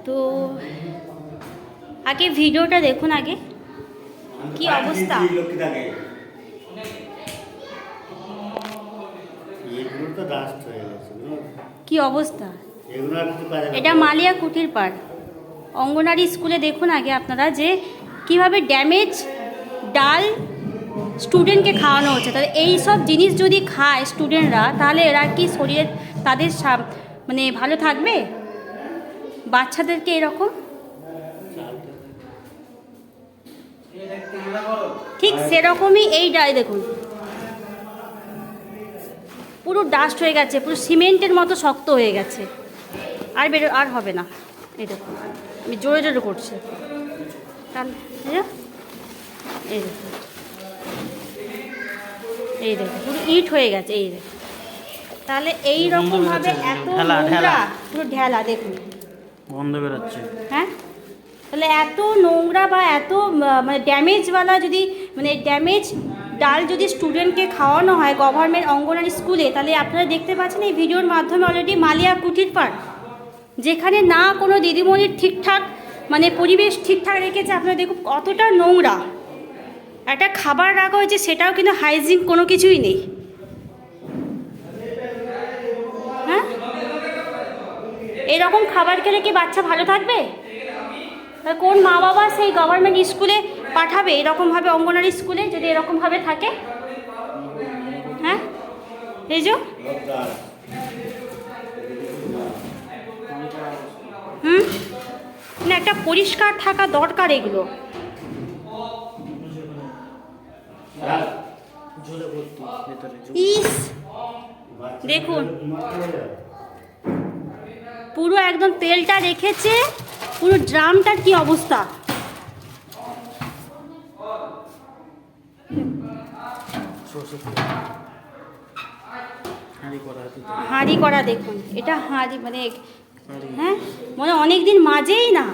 তো আগে ভিডিওটা দেখুন, আগে কি অবস্থা। কি অবস্থা, এটা মালিয়া কুটির পাড় অঙ্গনারী স্কুলে। দেখুন আগে আপনারা যে কিভাবে ড্যামেজ ডাল স্টুডেন্টকে খাওয়ানো হচ্ছে। তাহলে এই সব জিনিস যদি খায় স্টুডেন্টরা, তাহলে এরা কি শরীরে তাদের মানে ভালো থাকবে? বাচ্চাদেরকে এরকম ঠিক সেরকমই এই ডাল দেখুন, পুরো ডাস্ট হয়ে গেছে, পুরো সিমেন্টের মতো শক্ত হয়ে গেছে, আর হবে না। এই দেখুন আমি জোরে জোরে করছি, তাহলে এই দেখুন, এই দেখুন পুরো ইট হয়ে গেছে। এই দেখুন, তাহলে এই রকমভাবে এত নোংরা, পুরো ঢেলা দেখুন বন্ধ বেরোচ্ছে। হ্যাঁ, তাহলে এত নোংরা বা এত মানে ড্যামেজওয়ালা যদি মানে ড্যামেজ ডাল যদি স্টুডেন্টকে খাওয়ানো হয় গভর্নমেন্ট অঙ্গনারী স্কুলে, তাহলে আপনারা দেখতে পাচ্ছেন এই ভিডিওর মাধ্যমে অলরেডি মালিয়া কুটির পাড়, যেখানে না কোনো দিদিমণির ঠিকঠাক মানে পরিবেশ ঠিকঠাক রেখেছে। আপনারা দেখুন কতটা নোংরা, একটা খাবার রাখা হয়েছে সেটাও কিন্তু হাইজিন কোনো কিছুই নেই। হ্যাঁ, এরকম খাবার খেলে কি বাচ্চা ভালো থাকবে? কোন মা বাবা সেই গভর্নমেন্ট স্কুলে পাঠাবে এরকমভাবে, অঙ্গনারী স্কুলে যদি এরকমভাবে থাকে? হ্যাঁ, এই যে না, একটা পরিষ্কার থাকা দরকার এগুলো। ইস দেখুন পুরো একদম তেলটা রেখেছে, পুরো ড্রামটার কি অবস্থা। হাঁড়ি করা দেখুন, এটা হাঁড়ি মানে হ্যাঁ মানে অনেক দিন মাজেই না।